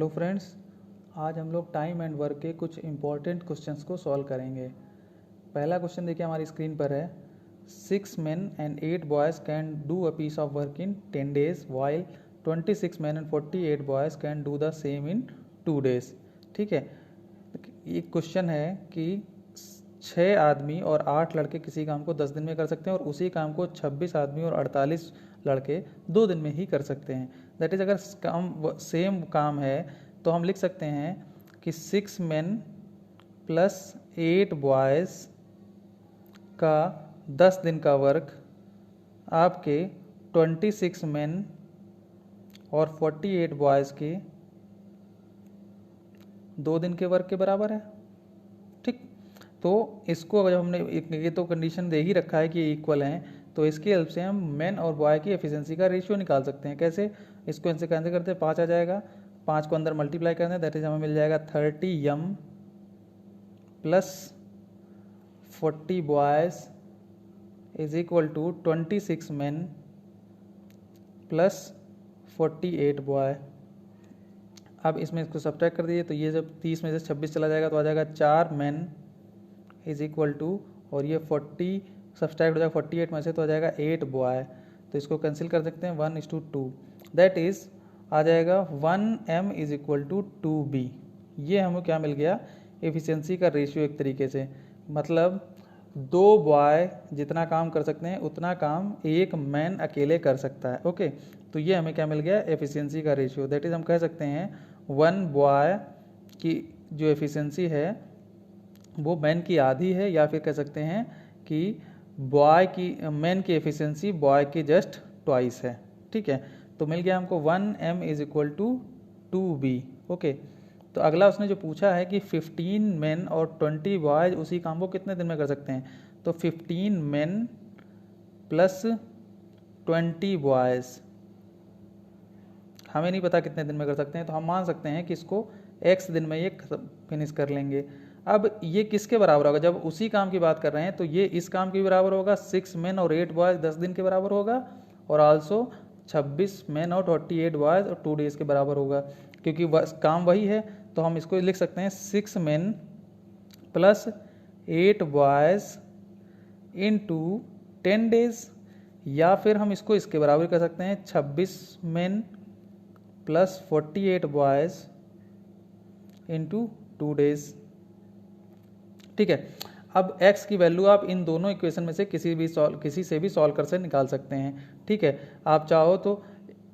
Hello friends, आज हम लोग टाइम एंड वर्क के कुछ इम्पॉर्टेंट क्वेश्चंस को सॉल्व करेंगे। पहला क्वेश्चन देखिए हमारी स्क्रीन पर है। 6 men and 8 boys can do a piece of work in 10 days while 26 men and 48 boys can do the same in 2 days। ठीक है, ये क्वेश्चन है कि 6 आदमी और 8 लड़के किसी काम को 10 दिन में कर सकते हैं और उसी काम को 26 आदमी और 48 लड़के 2 दिन में ही कर सकते हैं। दैट इज़, अगर काम सेम काम है तो हम लिख सकते हैं कि 6 men प्लस 8 बॉयज़ का 10 दिन का वर्क आपके 26 men और 48 बॉयज़ के 2 दिन के वर्क के बराबर है। ठीक, तो इसको अगर हमने ये तो कंडीशन दे ही रखा है कि इक्वल हैं, तो इसकी हेल्प से हम मेन और बॉय की एफिशिएंसी का रेशियो निकाल सकते हैं। कैसे? इसको इनसे कैंसिल करते हैं, 5 आ जाएगा, 5 को अंदर मल्टीप्लाई करते हैं, दैट इज हमें मिल जाएगा 30m plus 40 boys is equal to 26 men plus 48 boy. अब इसमें इसको सब्ट्रैक्ट कर दीजिए, तो ये जब 30 में से 26 चला जाएगा तो आ जाएगा 4 men इज इक्वल टू, और ये 40 सब्ट्रैक्ट हो जाएगा 48 में से तो आ जाएगा 8 बॉय। तो इसको कैंसिल कर सकते हैं 1:2, दैट इज़ आ जाएगा 1m is equal to 2b। ये हमें क्या मिल गया? एफिशिएंसी का रेशियो एक तरीके से, मतलब 2 बॉय जितना काम कर सकते हैं उतना काम एक मैन अकेले कर सकता है। ओके, तो ये हमें क्या मिल गया? एफिशिएंसी का रेशियो। दैट इज़ हम कह सकते हैं 1 बॉय की जो एफिशिएंसी है वो मैन की आधी है, या फिर कह सकते हैं कि बॉय की मैन की एफिशिएंसी बॉय की जस्ट ट्वाइस है। ठीक है, तो मिल गया हमको 1m is equal to 2b। Okay, तो अगला उसने जो पूछा है कि 15 men और 20 बॉयज उसी काम को कितने दिन में कर सकते हैं, तो 15 men प्लस 20 बॉयज़ हमें नहीं पता कितने दिन में कर सकते हैं, तो हम मान सकते हैं कि इसको x दिन में ये फिनिश कर लेंगे। अब ये किसके बराबर होगा? जब उसी काम की बात कर रहे हैं तो ये इस काम के बराबर होगा, 6 men और 8 बॉयज़ 10 दिन के बराबर होगा, और आल्सो 26 men और 48 बॉयज़ और 2 डेज़ के बराबर होगा, क्योंकि काम वही है। तो हम इसको लिख सकते हैं 6 men plus 8 boys into 10 days, या फिर हम इसको इसके बराबर कर सकते हैं 26 men plus 48 boys into 2 days. ठीक है, अब x की वैल्यू आप इन दोनों इक्वेशन में से किसी से भी सॉल्व कर से निकाल सकते हैं। ठीक है, आप चाहो तो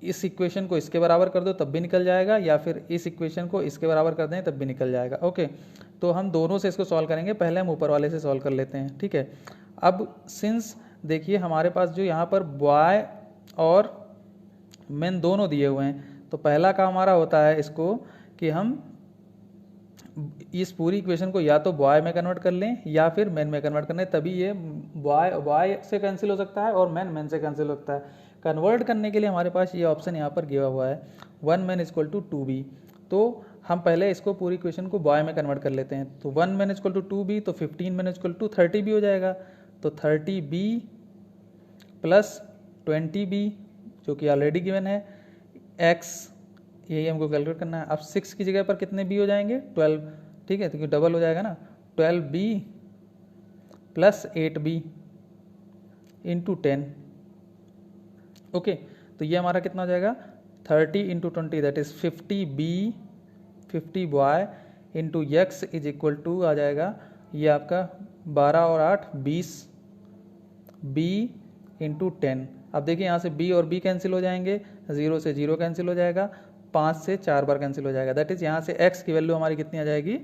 इस इक्वेशन को इसके बराबर कर दो तब भी निकल जाएगा, या फिर इस इक्वेशन को इसके बराबर कर दें तब भी निकल जाएगा। ओके, तो हम दोनों से इसको सॉल्व करेंगे। पहले हम ऊपर वाले से सॉल्व कर लेते हैं। ठीक है, अब सिंस देखिए हमारे पास जो यहाँ पर बॉय और मैन दोनों दिए हुए हैं, तो पहला काम हमारा होता है इसको कि हम इस पूरी इक्वेशन को या तो बॉय में कन्वर्ट कर लें या फिर मैन में कन्वर्ट कर लें, तभी ये बॉय से कैंसिल हो सकता है और मैन से कैंसिल हो सकता है। कन्वर्ट करने के लिए हमारे पास ये ऑप्शन यहाँ पर गिवा हुआ है 1 man इक्वल टू 2b। तो हम पहले इसको पूरी इक्वेशन को बॉय में कन्वर्ट कर लेते हैं, तो 1 man इक्वल टू 2b, तो 15 man इक्वल टू 30b हो जाएगा। तो 30b प्लस 20b जो कि ऑलरेडी गिवन है, x यही हमको कैलकुलेट करना है। अब 6 की जगह पर कितने b हो जाएंगे? 12। ठीक है, तो डबल हो जाएगा ना, 12b plus 8b into 10। Okay, तो ये हमारा कितना हो जाएगा? 30 into 20 that is 50b 50 boy into x is equal to आ जाएगा ये आपका 12 और 8 20 b इंटू 10। अब देखिए यहाँ से b और b कैंसिल हो जाएंगे, 0 से 0 कैंसिल हो जाएगा, 5 से 4 बार कैंसिल हो जाएगा। दैट इज़ यहाँ से x की वैल्यू हमारी कितनी आ जाएगी?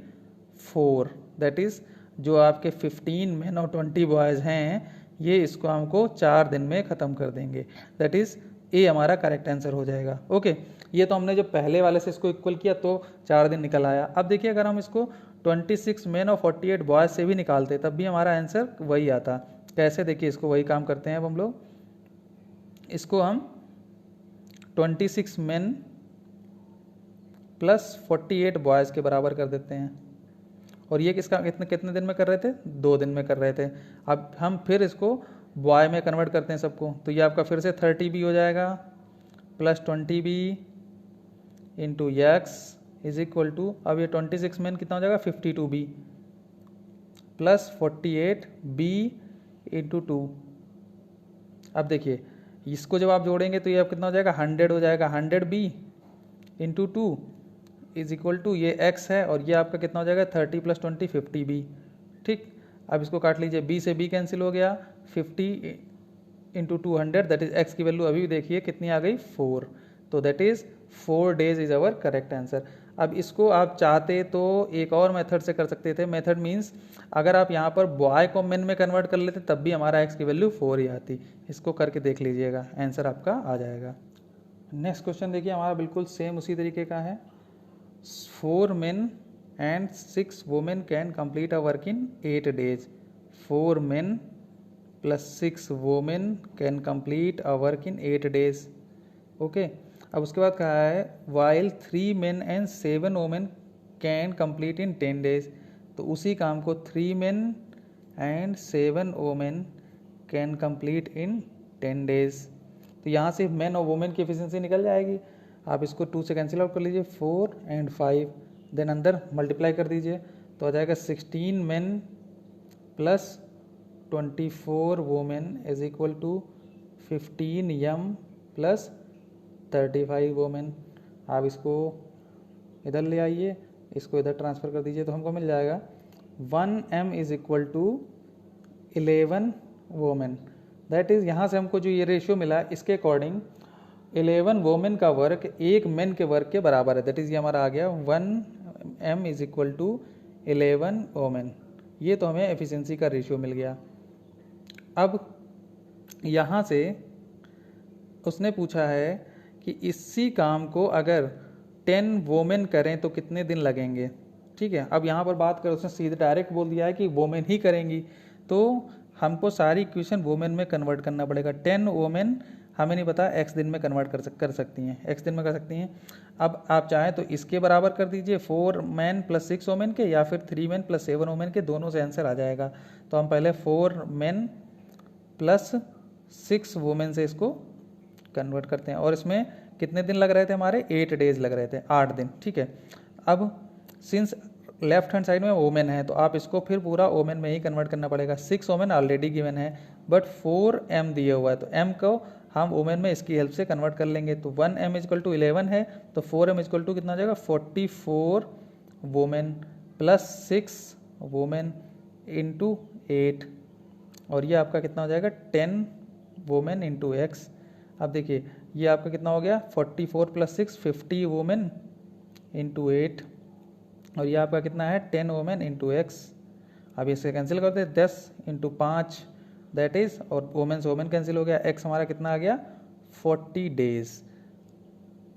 4। दैट इज़ जो आपके 15 men और 20 बॉयज़ हैं ये इसको हमको 4 दिन में ख़त्म कर देंगे। दैट इज़ ए हमारा करेक्ट आंसर हो जाएगा। ओके, ये तो हमने जो पहले वाले से इसको इक्वल किया तो 4 दिन निकल आया। अब देखिए अगर हम इसको 26 men और 48 बॉयज़ से भी निकालते तब भी हमारा आंसर वही आता। कैसे? देखिए इसको वही काम करते हैं अब हम लोग, इसको हम 26 men प्लस 48 बॉयज़ के बराबर कर देते हैं, और ये किसका कितने दिन में कर रहे थे? 2 दिन में कर रहे थे। अब हम फिर इसको बॉय में कन्वर्ट करते हैं सबको, तो ये आपका फिर से 30b हो जाएगा plus 20b into x is equal to, अब ये 26 में कितना हो जाएगा 52B प्लस 48B इंटू 2। अब देखिए इसको जब आप जोड़ेंगे तो ये अब कितना हो जाएगा 100 हो जाएगा, 100B into 2 is equal to ये x है और ये आपका कितना हो जाएगा 30 प्लस 20 50B। ठीक, अब इसको काट लीजिए, B से B कैंसिल हो गया, 50 इंटू 200 दैट इज x की वैल्यू अभी देखिए कितनी आ गई 4, तो that is 4 days is our correct answer. अब इसको आप चाहते तो एक और मेथड से कर सकते थे, मेथड मीन्स अगर आप यहाँ पर बॉय को मेन में कन्वर्ट कर लेते तब भी हमारा x की वैल्यू 4 ही आती। इसको करके देख लीजिएगा, आंसर आपका आ जाएगा। नेक्स्ट क्वेश्चन देखिए हमारा बिल्कुल सेम उसी तरीके का है। 4 men and 6 women can complete a work in 8 days. 4 men plus 6 women can complete a work in 8 days. Okay, अब उसके बाद कहा है while 3 men and 7 women can complete in 10 days. तो उसी काम को 3 men and 7 women can complete in 10 days. तो यहाँ से men और women की एफिशिएंसी निकल जाएगी। आप इसको 2 से कैंसिल आउट कर लीजिए, 4 and 5, देन अंदर मल्टीप्लाई कर दीजिए तो आ जाएगा 16 men plus 24 women is equal to 15 m plus 35 women. आप इसको इधर ले आइए, इसको इधर ट्रांसफ़र कर दीजिए तो हमको मिल जाएगा 1m is equal to 11 women. That is यहाँ से हमको जो ये रेशियो मिला इसके अकॉर्डिंग 11 वोमेन का वर्क एक मेन के वर्क के बराबर है। दैट इज़ ये हमारा आ गया 1m is equal to 11 women. ये तो हमें एफिशिएंसी का रेशियो मिल गया। अब यहाँ से उसने पूछा है कि इसी काम को अगर 10 वोमेन करें तो कितने दिन लगेंगे। ठीक है, अब यहाँ पर बात करें, उसने सीधे डायरेक्ट बोल दिया है कि वोमेन ही करेंगी, तो हमको सारी इक्वेशन वोमेन में कन्वर्ट करना पड़ेगा। 10 वोमेन हमें नहीं पता x दिन में कन्वर्ट कर सकती हैं, x दिन में कर सकती हैं। अब आप चाहें तो इसके बराबर कर दीजिए 4 मैन प्लस 6 वोमेन के, या फिर 3 मैन प्लस 7 वोमेन के, दोनों से आंसर आ जाएगा। तो हम पहले 4 मैन प्लस 6 वोमेन से इसको कन्वर्ट करते हैं, और इसमें कितने दिन लग रहे थे हमारे 8 डेज लग रहे थे, 8 दिन। ठीक है, अब सिंस लेफ्ट हैंड साइड में वोमेन है तो आप इसको फिर पूरा वोमेन में ही कन्वर्ट करना पड़ेगा। 6 वोमेन ऑलरेडी गिवन है बट 4m दिया हुआ है, तो m को हम वोमेन में इसकी हेल्प से कन्वर्ट कर लेंगे। तो 1m इजकल टू 11 है तो 4m इजकल टू कितना हो जाएगा 44 वोमेन प्लस 6 वोमेन इंटू 8, और ये आपका कितना हो जाएगा 10 वोमेन इंटू x। अब देखिए ये आपका कितना हो गया 44 प्लस 6 50 वोमेन इंटू 8, और ये आपका कितना है 10 वोमेन इंटू x। अब इसे कैंसिल करते हैं 10 इंटू 5 दैट इज, और वोमेन से वोमेन कैंसिल हो गया, x हमारा कितना आ गया 40 डेज।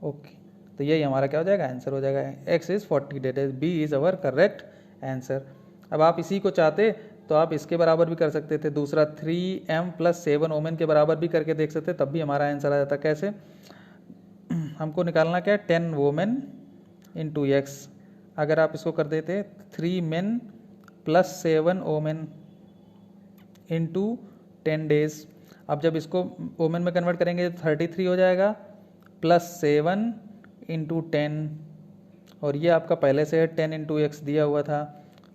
ओके, तो यही हमारा क्या हो जाएगा आंसर हो जाएगा, x is 40 days, b is our correct answer. अब आप इसी को चाहते तो आप इसके बराबर भी कर सकते थे, दूसरा 3m प्लस 7 वोमेन के बराबर भी करके देख सकते, तब भी हमारा आंसर आ जाता। कैसे, हमको निकालना क्या है 10 वोमेन इंटू x। अगर आप इसको कर देते 3 men plus 7 women into 10 days. अब जब इसको वोमेन में कन्वर्ट करेंगे तो 33 हो जाएगा प्लस 7 इंटू 10, और ये आपका पहले से है 10 इंटू एक्स दिया हुआ था।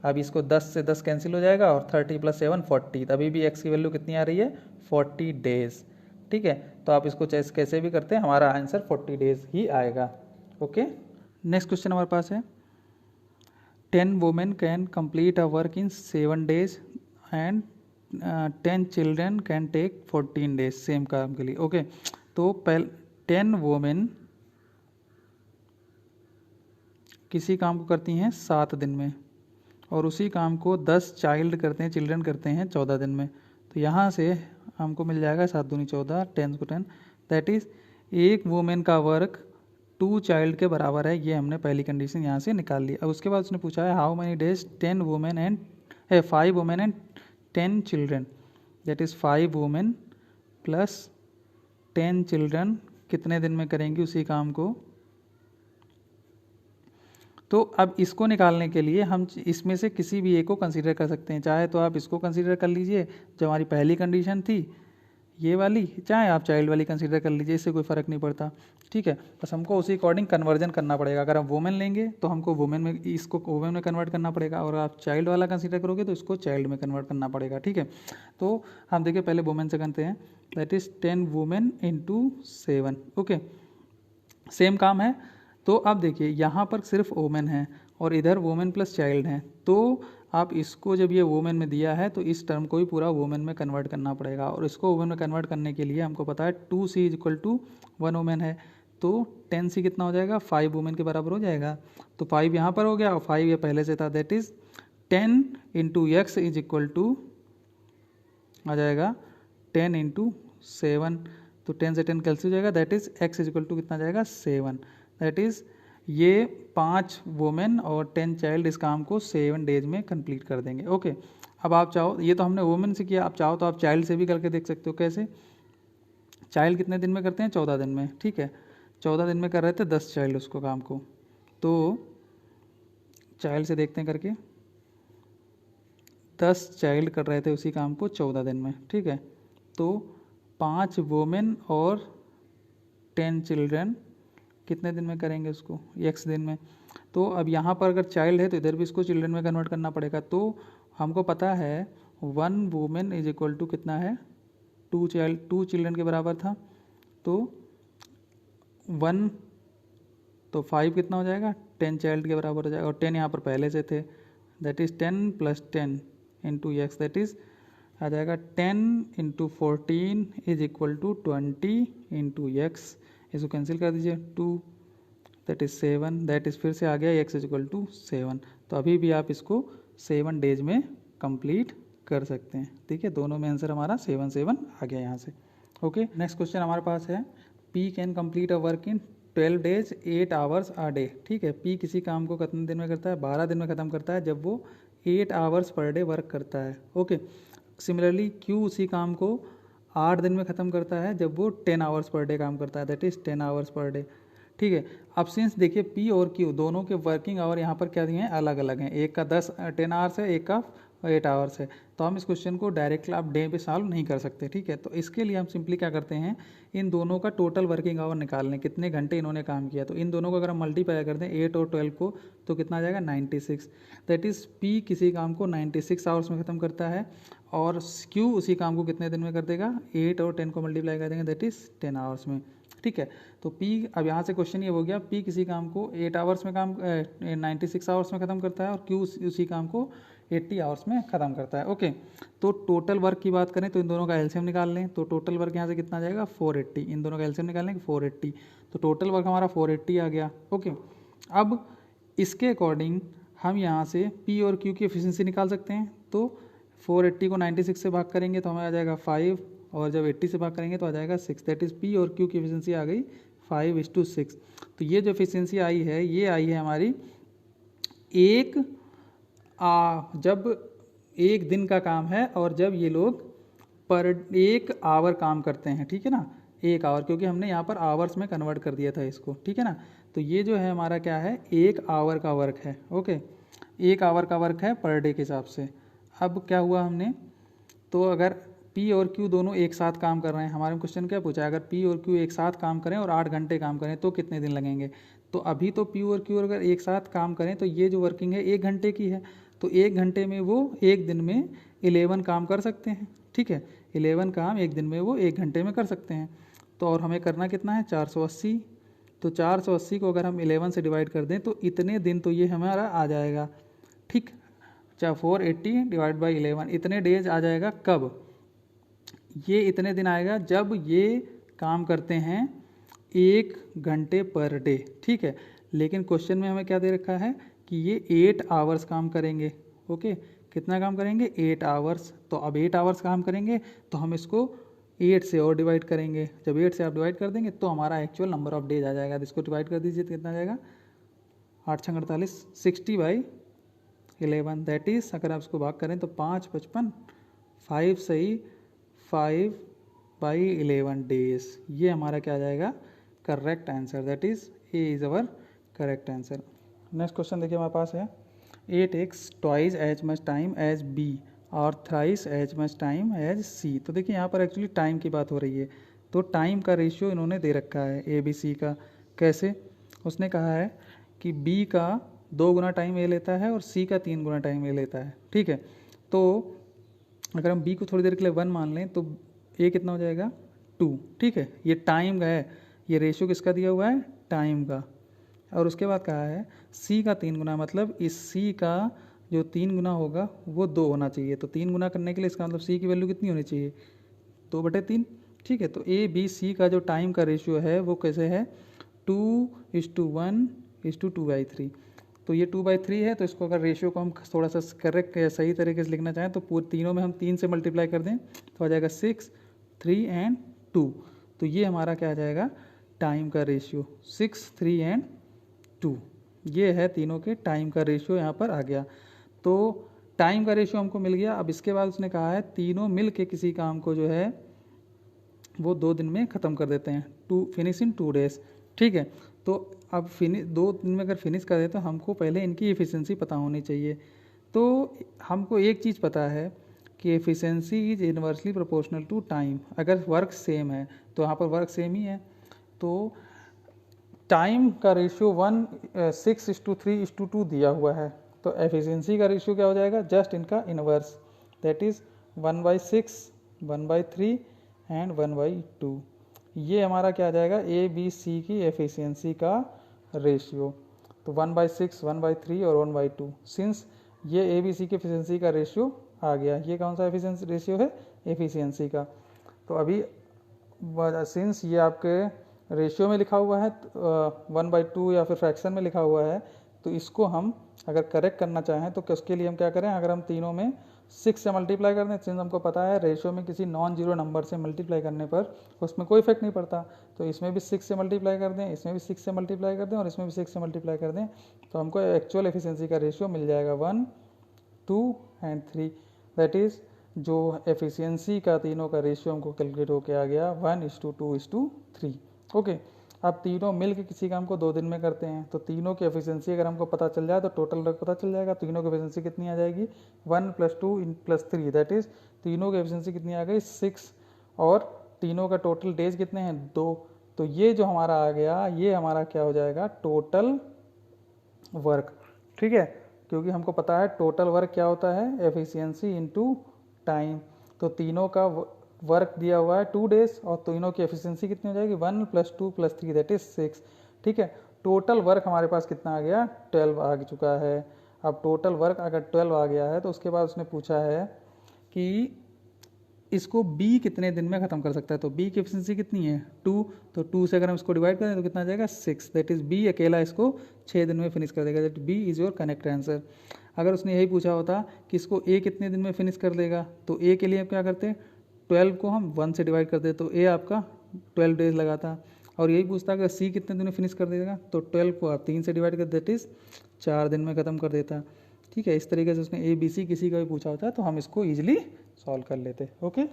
अब इसको 10 से 10 कैंसिल हो जाएगा और 30 प्लस 7 40, तभी भी x की वैल्यू कितनी आ रही है 40 डेज। ठीक है, तो आप इसको कैसे भी करते हैं हमारा आंसर 40 डेज ही आएगा। ओके, नेक्स्ट क्वेश्चन हमारे पास है 10 women can complete a work in 7 days and 10 children can take 14 days same काम के लिए। ओके, तो 10 वोमेन किसी काम को करती हैं 7 दिन में, और उसी काम को 10 चाइल्ड करते हैं, चिल्ड्रन करते हैं 14 दिन में। तो यहाँ से हमको मिल जाएगा 7 दूनी 14, 10 को 10, दैट इज़ एक वोमेन का वर्क 2 चाइल्ड के बराबर है। ये हमने पहली कंडीशन यहाँ से निकाल ली। अब उसके बाद उसने पूछा है how many days 10 women and 5 women and 10 children, that is 5 women plus 10 children कितने दिन में करेंगी उसी काम को। तो अब इसको निकालने के लिए हम इसमें से किसी भी एक को कंसीडर कर सकते हैं, चाहे तो आप इसको कंसीडर कर लीजिए जो हमारी पहली कंडीशन थी, ये वाली, चाहे आप चाइल्ड वाली कंसीडर कर लीजिए, इससे कोई फ़र्क नहीं पड़ता, ठीक है। बस हमको उसी अकॉर्डिंग कन्वर्जन करना पड़ेगा। अगर हम वुमेन लेंगे तो हमको वुमेन में, इसको वुमेन में कन्वर्ट करना पड़ेगा, और आप चाइल्ड वाला कंसीडर करोगे तो इसको चाइल्ड में कन्वर्ट करना पड़ेगा, ठीक है। तो हम देखिए पहले वुमेन से करते हैं, that is 10 women into 7, okay, same काम है। तो अब देखिए यहाँ पर सिर्फ वुमेन है और इधर वुमेन प्लस चाइल्ड है, तो आप इसको जब ये वुमेन में दिया है तो इस टर्म को भी पूरा वुमेन में कन्वर्ट करना पड़ेगा, और इसको वुमेन में कन्वर्ट करने के लिए हमको पता है 2c is equal to 1 women है, तो 10c कितना हो जाएगा, 5 वुमेन के बराबर हो जाएगा। तो 5 यहाँ पर हो गया और 5 ये पहले से था, that is 10 into x is equal to आ जाएगा 10 इंटू 7, तो 10 से 10 कैंसिल हो जाएगा, that is x is equal to कितना जाएगा 7, दैट इज़ ये 5 वुमेन और 10 चाइल्ड इस काम को 7 डेज में कंप्लीट कर देंगे, ओके। अब आप चाहो, ये तो हमने वुमेन से किया, आप चाहो तो आप चाइल्ड से भी करके देख सकते हो। कैसे? चाइल्ड कितने दिन में करते हैं, 14 दिन में, ठीक है। 14 दिन में कर रहे थे 10 चाइल्ड उसको काम को, तो चाइल्ड से देखते हैं करके, 10 चाइल्ड कर रहे थे उसी काम को 14 दिन में, ठीक है। तो 5 वुमेन और 10 चिल्ड्रन कितने दिन में करेंगे उसको, x दिन में। तो अब यहाँ पर अगर चाइल्ड है तो इधर भी इसको चिल्ड्रन में कन्वर्ट करना पड़ेगा। तो हमको पता है 1 वुमेन इज इक्वल टू कितना है, 2 चिल्ड्रन के बराबर था, तो 1 तो 5 कितना हो जाएगा, 10 चाइल्ड के बराबर हो जाएगा, और 10 यहाँ पर पहले से थे, that is 10 plus 10 into x, that is आ जाएगा 10 into 14 is equal to 20 into x, इसको कैंसिल कर दीजिए, 2 दैट इज़ 7, दैट इज़ फिर से आ गया x इज इक्वल टू 7। तो अभी भी आप इसको 7 डेज में कंप्लीट कर सकते हैं, ठीक है। दोनों में आंसर हमारा 7 आ गया यहाँ से, ओके। नेक्स्ट क्वेश्चन हमारे पास है, P can complete a work in 12 days 8 hours a day, ठीक है। P किसी काम को कितने दिन में करता है, 12 दिन में ख़त्म करता है जब वो 8 आवर्स पर डे वर्क करता है, ओके। सिमिलरली Q उसी काम को 8 दिन में ख़त्म करता है जब वो 10 आवर्स पर डे काम करता है, that is 10 hours per day, ठीक है। अब सिंस देखिए P और Q दोनों के वर्किंग आवर यहाँ पर क्या दिए हैं, अलग अलग हैं, एक का 10 आवर्स है, एक का 8 आवर्स है। तो हम इस क्वेश्चन को डायरेक्टली आप डे पे सॉल्व नहीं कर सकते, ठीक है। तो इसके लिए हम सिंपली क्या करते हैं, इन दोनों का टोटल वर्किंग आवर निकाल लें, कितने घंटे इन्होंने काम किया। तो इन दोनों को अगर हम मल्टीप्लाई कर दें 8 और 12 को, तो कितना आ जाएगा 96, दैट इज़ P किसी काम को 96 आवर्स में ख़त्म करता है, और Q उसी काम को कितने दिन में कर देगा, 8 और 10 को मल्टीप्लाई कर देंगे, दैट इज़ 10 आवर्स में, ठीक है। तो P, अब यहाँ से क्वेश्चन ये हो गया, P किसी काम को 8 आवर्स में 96 आवर्स में ख़त्म करता है, और Q उसी काम को 80 आवर्स में ख़त्म करता है, ओके। तो टोटल वर्क की बात करें तो इन दोनों का एलसीएम निकाल लें, तो टोटल वर्क यहाँ से कितना आ जाएगा 480, इन दोनों का एलसीएम निकाल लें 480, तो टोटल वर्क हमारा 480 आ गया, ओके। अब इसके अकॉर्डिंग हम यहाँ से P और Q की एफिशिएंसी निकाल सकते हैं। तो 480 को 96 से भाग करेंगे तो हमें आ जाएगा 5, और जब 80 से भाग करेंगे तो आ जाएगा 6, दैट इज़ P और Q की एफिशिएंसी आ गई 5:6। तो ये जो एफिशिएंसी आई है, ये आई है हमारी जब एक दिन का काम है और जब ये लोग पर 1 आवर काम करते हैं, ठीक है ना, 1 आवर, क्योंकि हमने यहाँ पर आवर्स में कन्वर्ट कर दिया था इसको, ठीक है ना। तो ये जो है हमारा क्या है, 1 आवर का वर्क है, ओके, 1 आवर का वर्क है पर डे के हिसाब से। अब क्या हुआ हमने, तो अगर P और Q दोनों एक साथ काम कर रहे हैं, हमारे क्वेश्चन क्या पूछा है, अगर P और Q एक साथ काम करें और 8 घंटे काम करें तो कितने दिन लगेंगे। तो अभी तो P और Q अगर एक साथ काम करें तो ये जो वर्किंग है 1 घंटे की है, तो 1 घंटे में वो 1 दिन में 11 काम कर सकते हैं, ठीक है। 11 काम 1 दिन में वो 1 घंटे में कर सकते हैं। तो और हमें करना कितना है, 480, तो 480 को अगर हम 11 से डिवाइड कर दें तो इतने दिन तो ये हमारा आ जाएगा, ठीक। 480 डिवाइड बाई 11, इतने डेज आ जाएगा। कब, ये इतने दिन आएगा जब ये काम करते हैं 1 घंटे पर डे, ठीक है। लेकिन क्वेश्चन में हमें क्या दे रखा है कि ये 8 आवर्स काम करेंगे, ओके। कितना काम करेंगे, 8 आवर्स। तो अब 8 आवर्स काम करेंगे तो हम इसको 8 से और डिवाइड करेंगे, जब 8 से आप डिवाइड कर देंगे तो हमारा एक्चुअल नंबर ऑफ डेज आ जाएगा। तो इसको डिवाइड कर दीजिए तो कितना आ जाएगा, 8 × 48, 60/11, दैट इज़ अगर आप इसको भाग करें तो 5 × 55, 5 सही 5/11 डेज, ये हमारा क्या आ जाएगा, correct answer, that is A is our correct answer. Next question देखिए हमारे पास है, A takes twice as much time as B और thrice as much time as C. तो देखिए यहाँ पर एक्चुअली टाइम की बात हो रही है, तो टाइम का रेशियो इन्होंने दे रखा है ए बी सी का। कैसे? उसने कहा है कि बी का 2 गुना टाइम ए लेता है और सी का 3 गुना टाइम ए लेता है। ठीक है, तो अगर हम बी को थोड़ी देर के लिए 1 मान लें तो ए कितना हो जाएगा 2। ठीक है, ये टाइम का है, ये रेशियो किसका दिया हुआ है, टाइम का। और उसके बाद कहा है सी का 3 गुना, मतलब इस सी का जो 3 गुना होगा वो 2 होना चाहिए। तो 3 गुना करने के लिए इसका मतलब सी की वैल्यू कितनी होनी चाहिए, 2/3। ठीक है, तो ए बी सी का जो टाइम का रेशियो है वो कैसे है, 2:1:2/3। तो ये 2/3 है, तो इसको अगर रेशियो को हम थोड़ा सा करेक्ट सही तरीके से लिखना चाहें तो पूरे तीनों में हम 3 से मल्टीप्लाई कर दें तो आ जाएगा 6, 3 एंड 2। तो ये हमारा क्या आ जाएगा, टाइम का रेशियो 6, 3 एंड 2। ये है तीनों के टाइम का रेशियो यहाँ पर आ गया। तो टाइम का रेशियो हमको मिल गया। अब इसके बाद उसने कहा है तीनों मिल के किसी काम को जो है वो 2 दिन में ख़त्म कर देते हैं, फिनिश इन 2 डेज। ठीक है, तो अब 2 दिन में अगर फिनिश कर दे तो हमको पहले इनकी एफिशिएंसी पता होनी चाहिए। तो हमको एक चीज़ पता है कि efficiency is inversely proportional to time. अगर वर्क सेम है तो यहाँ पर वर्क सेम ही है, तो टाइम का रेशियो 6:3:2 दिया हुआ है, तो एफिशिएंसी का रेशियो क्या हो जाएगा, जस्ट इनका इनवर्स, दैट इज़ 1/6, 1/3 एंड 1/2। ये हमारा क्या आ जाएगा, ए बी सी की एफिशिएंसी का रेशियो। तो 1/6, 1/3 और 1/2। सिंस ये ए बी सी की एफिशिएंसी का रेशियो आ गया, ये कौन सा एफिशिएंसी रेशियो है, एफिशिएंसी का। तो अभी सिंस ये आपके रेशियो में लिखा हुआ है 1/2 या फिर फ्रैक्शन में लिखा हुआ है, तो इसको हम अगर करेक्ट करना चाहें तो उसके लिए हम क्या करें, अगर हम तीनों में 6 से मल्टीप्लाई कर दें, सिंस हमको पता है रेशियो में किसी नॉन जीरो नंबर से मल्टीप्लाई करने पर उसमें कोई इफेक्ट नहीं पड़ता, तो इसमें भी 6 से मल्टीप्लाई कर दें, इसमें भी 6 से मल्टीप्लाई कर दें और इसमें भी 6 से मल्टीप्लाई कर दें, तो हमको एक्चुअल एफिशिएंसी का रेशियो मिल जाएगा 1, 2 एंड 3। दैट इज़ जो एफिशिएंसी का तीनों का रेशियो हमको कैलकुलेट होके आ गया 1:2:3। ओके, अब तीनों मिल के किसी काम को 2 दिन में करते हैं, तो तीनों की एफिशिएंसी अगर हमको पता चल जाए तो टोटल वर्क पता चल जाएगा। तीनों की एफिशिएंसी कितनी आ जाएगी, 1 + 2 + 3, दैट इज़ तीनों की एफिशिएंसी कितनी आ गई 6, और तीनों का टोटल डेज कितने हैं 2। तो ये जो हमारा आ गया, ये हमारा क्या हो जाएगा, टोटल वर्क। ठीक है, क्योंकि हमको पता है टोटल वर्क क्या होता है, एफिशिएंसी इनटू टाइम। तो तीनों का वर्क दिया हुआ है 2 डेज और तीनों की एफिशिएंसी कितनी हो जाएगी 1 + 2 + 3, दैट इज 6। ठीक है, टोटल वर्क हमारे पास कितना आ गया, 12 आ चुका है। अब टोटल वर्क अगर 12 आ गया है तो उसके बाद उसने पूछा है कि इसको B कितने दिन में ख़त्म कर सकता है, तो B की एफिशिएंसी कितनी है 2, तो 2 से अगर हम इसको डिवाइड करें तो कितना आ जाएगा 6, दैट इज़ B अकेला इसको 6 दिन में फिनिश कर देगा, that B is your correct answer. अगर उसने यही पूछा होता कि इसको A कितने दिन में फिनिश कर देगा, तो A के लिए हम क्या करते हैं, 12 को हम 1 से डिवाइड कर देते तो A आपका 12 डेज लगाता। और यही पूछता अगर C कितने दिन में फिनिश कर देगा, तो 12 को आप 3 से डिवाइड कर, दैट इज़ 4 दिन में ख़त्म कर देता। ठीक है, इस तरीके से उसने ABC किसी का भी पूछा होता है तो हम इसको ईजिली सॉल्व कर लेते। ओके।